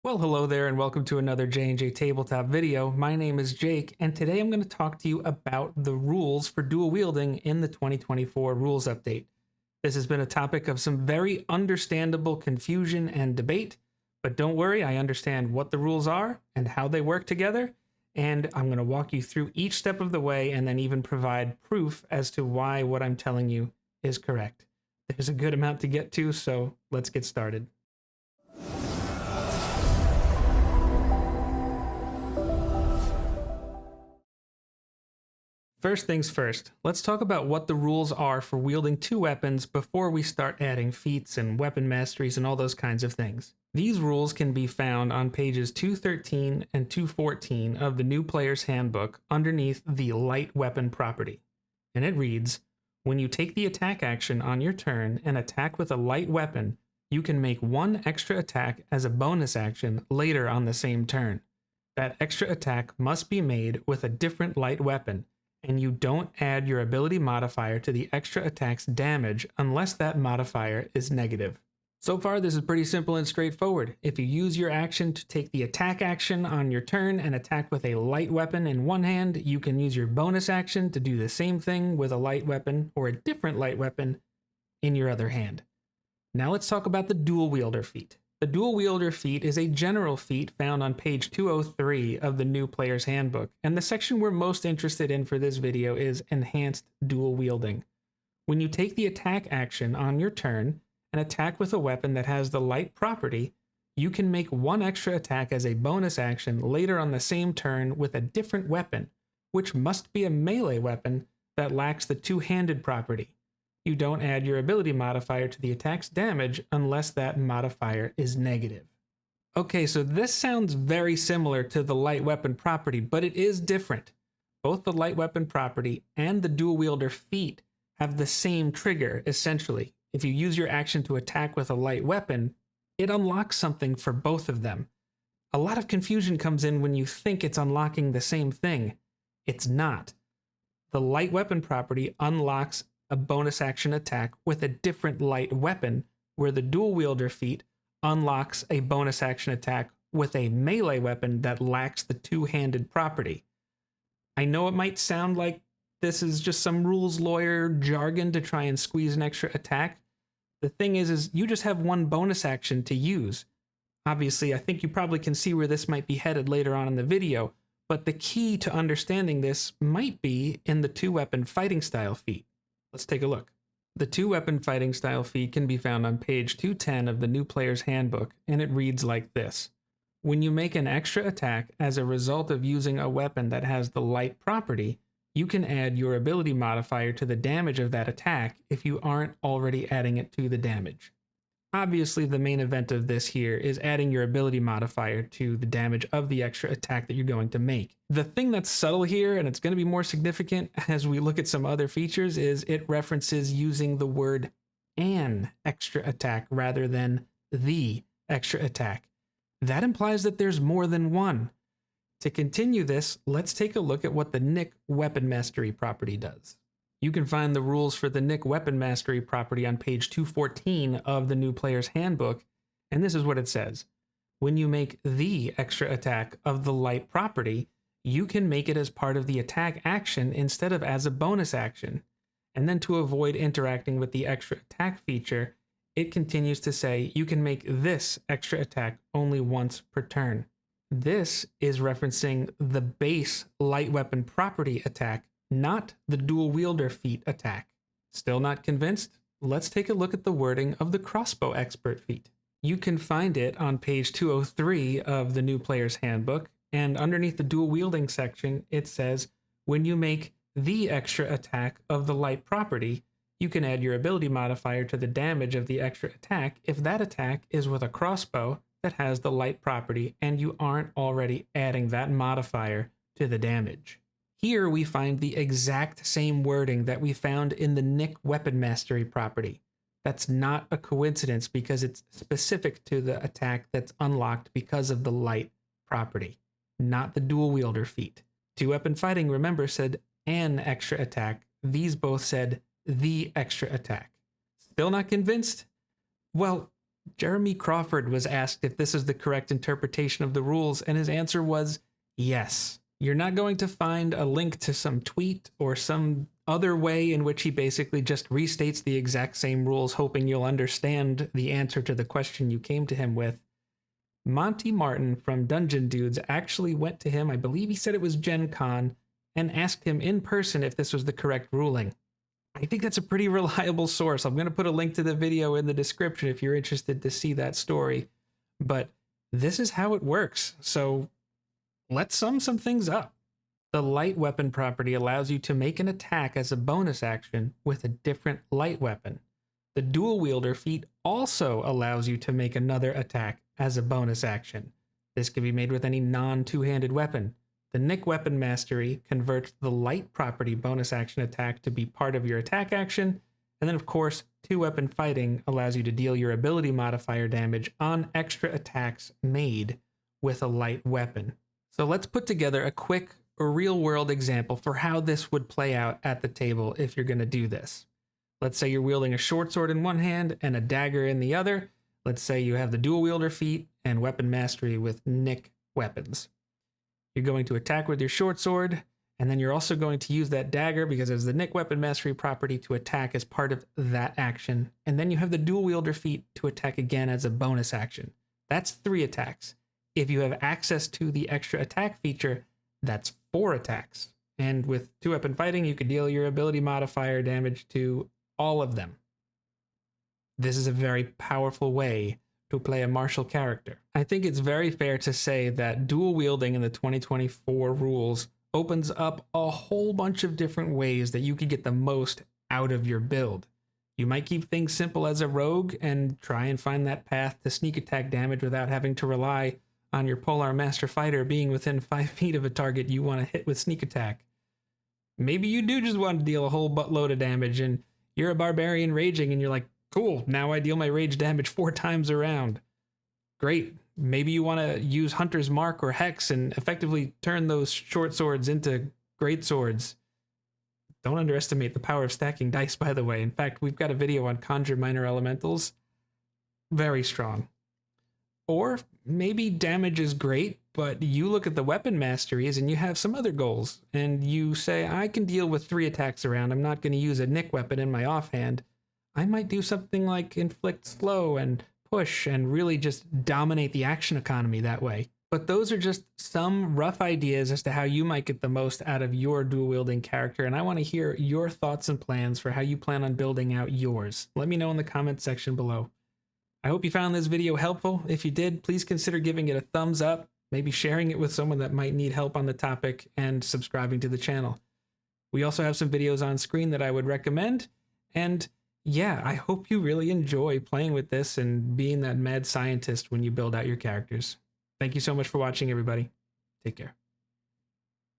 Well, hello there and welcome to another J&J Tabletop video. My name is Jake, and today I'm going to talk to you about the rules for dual wielding in the 2024 rules update. This has been a topic of some very understandable confusion and debate, but don't worry, I understand what the rules are and how they work together, and I'm going to walk you through each step of the way and then even provide proof as to why what I'm telling you is correct. There's a good amount to get to, so let's get started. First things first, let's talk about what the rules are for wielding two weapons before we start adding feats and weapon masteries and all those kinds of things. These rules can be found on pages 213 and 214 of the New Player's Handbook underneath the light weapon property. And it reads, when you take the attack action on your turn and attack with a light weapon, you can make one extra attack as a bonus action later on the same turn. That extra attack must be made with a different light weapon, and you don't add your ability modifier to the extra attack's damage unless that modifier is negative. So far, this is pretty simple and straightforward. If you use your action to take the attack action on your turn and attack with a light weapon in one hand, you can use your bonus action to do the same thing with a light weapon or a different light weapon in your other hand. Now let's talk about the Dual Wielder feat. The Dual Wielder feat is a general feat found on page 203 of the New Player's Handbook, and the section we're most interested in for this video is Enhanced Dual Wielding. When you take the attack action on your turn and attack with a weapon that has the light property, you can make one extra attack as a bonus action later on the same turn with a different weapon, which must be a melee weapon that lacks the two-handed property. You don't add your ability modifier to the attack's damage unless that modifier is negative. Okay, so this sounds very similar to the light weapon property, but it is different. Both the light weapon property and the dual wielder feat have the same trigger, essentially. If you use your action to attack with a light weapon, it unlocks something for both of them. A lot of confusion comes in when you think it's unlocking the same thing. It's not. The light weapon property unlocks a bonus action attack with a different light weapon, where the dual wielder feat unlocks a bonus action attack with a melee weapon that lacks the two-handed property. I know it might sound like this is just some rules lawyer jargon to try and squeeze an extra attack. The thing is you just have one bonus action to use. Obviously, I think you probably can see where this might be headed later on in the video, but the key to understanding this might be in the two-weapon fighting style feat. Let's take a look. The two-weapon fighting style feat can be found on page 210 of the New Player's Handbook, and it reads like this. When you make an extra attack as a result of using a weapon that has the light property, you can add your ability modifier to the damage of that attack if you aren't already adding it to the damage. Obviously, the main event of this here is adding your ability modifier to the damage of the extra attack that you're going to make. The thing that's subtle here, and it's going to be more significant as we look at some other features, is it references using the word an extra attack rather than the extra attack. That implies that there's more than one. To continue this, let's take a look at what the Nick Weapon Mastery property does. You can find the rules for the Nick Weapon Mastery property on page 214 of the New Player's Handbook, and this is what it says. When you make the extra attack of the light property, you can make it as part of the attack action instead of as a bonus action. And then to avoid interacting with the extra attack feature, it continues to say you can make this extra attack only once per turn. This is referencing the base light weapon property attack, not the dual wielder feat attack. Still not convinced? Let's take a look at the wording of the crossbow expert feat. You can find it on page 203 of the New Player's Handbook, and underneath the dual wielding section, it says, when you make the extra attack of the light property, you can add your ability modifier to the damage of the extra attack if that attack is with a crossbow that has the light property and you aren't already adding that modifier to the damage. Here we find the exact same wording that we found in the Nick Weapon Mastery property. That's not a coincidence because it's specific to the attack that's unlocked because of the light property, not the dual wielder feat. Two-weapon fighting, remember, said an extra attack. These both said the extra attack. Still not convinced? Well, Jeremy Crawford was asked if this is the correct interpretation of the rules, and his answer was yes. You're not going to find a link to some tweet or some other way in which he basically just restates the exact same rules, hoping you'll understand the answer to the question you came to him with. Monty Martin from Dungeon Dudes actually went to him, I believe he said it was Gen Con, and asked him in person if this was the correct ruling. I think that's a pretty reliable source. I'm going to put a link to the video in the description if you're interested to see that story. But this is how it works. So let's sum some things up. The light weapon property allows you to make an attack as a bonus action with a different light weapon. The dual wielder feat also allows you to make another attack as a bonus action. This can be made with any non-two-handed weapon. The Nick Weapon Mastery converts the light property bonus action attack to be part of your attack action, and then of course, two-weapon fighting allows you to deal your ability modifier damage on extra attacks made with a light weapon. So let's put together a quick real-world example for how this would play out at the table if you're going to do this. Let's say you're wielding a short sword in one hand and a dagger in the other. Let's say you have the dual wielder feat and weapon mastery with Nick weapons. You're going to attack with your short sword, and then you're also going to use that dagger because it's the Nick Weapon Mastery property to attack as part of that action. And then you have the dual wielder feat to attack again as a bonus action. That's 3 attacks. If you have access to the extra attack feature, that's 4 attacks. And with two-weapon fighting, you could deal your ability modifier damage to all of them. This is a very powerful way to play a martial character. I think it's very fair to say that dual wielding in the 2024 rules opens up a whole bunch of different ways that you could get the most out of your build. You might keep things simple as a rogue and try and find that path to sneak attack damage without having to rely on your Polar Master Fighter being within 5 feet of a target you want to hit with sneak attack. Maybe you do just want to deal a whole buttload of damage and you're a barbarian raging and you're like, cool, now I deal my rage damage 4 times around. Great. Maybe you want to use Hunter's Mark or Hex and effectively turn those short swords into great swords. Don't underestimate the power of stacking dice, by the way. In fact, we've got a video on Conjure Minor Elementals. Very strong. Or maybe damage is great, but you look at the weapon masteries and you have some other goals. And you say, I can deal with 3 attacks around. I'm not going to use a Nick weapon in my offhand. I might do something like inflict slow and push and really just dominate the action economy that way. But those are just some rough ideas as to how you might get the most out of your dual wielding character, and I want to hear your thoughts and plans for how you plan on building out yours. Let me know in the comments section below. I hope you found this video helpful. If you did, please consider giving it a thumbs up, maybe sharing it with someone that might need help on the topic, and subscribing to the channel. We also have some videos on screen that I would recommend, and yeah, I hope you really enjoy playing with this and being that mad scientist when you build out your characters. Thank you so much for watching, everybody. Take care.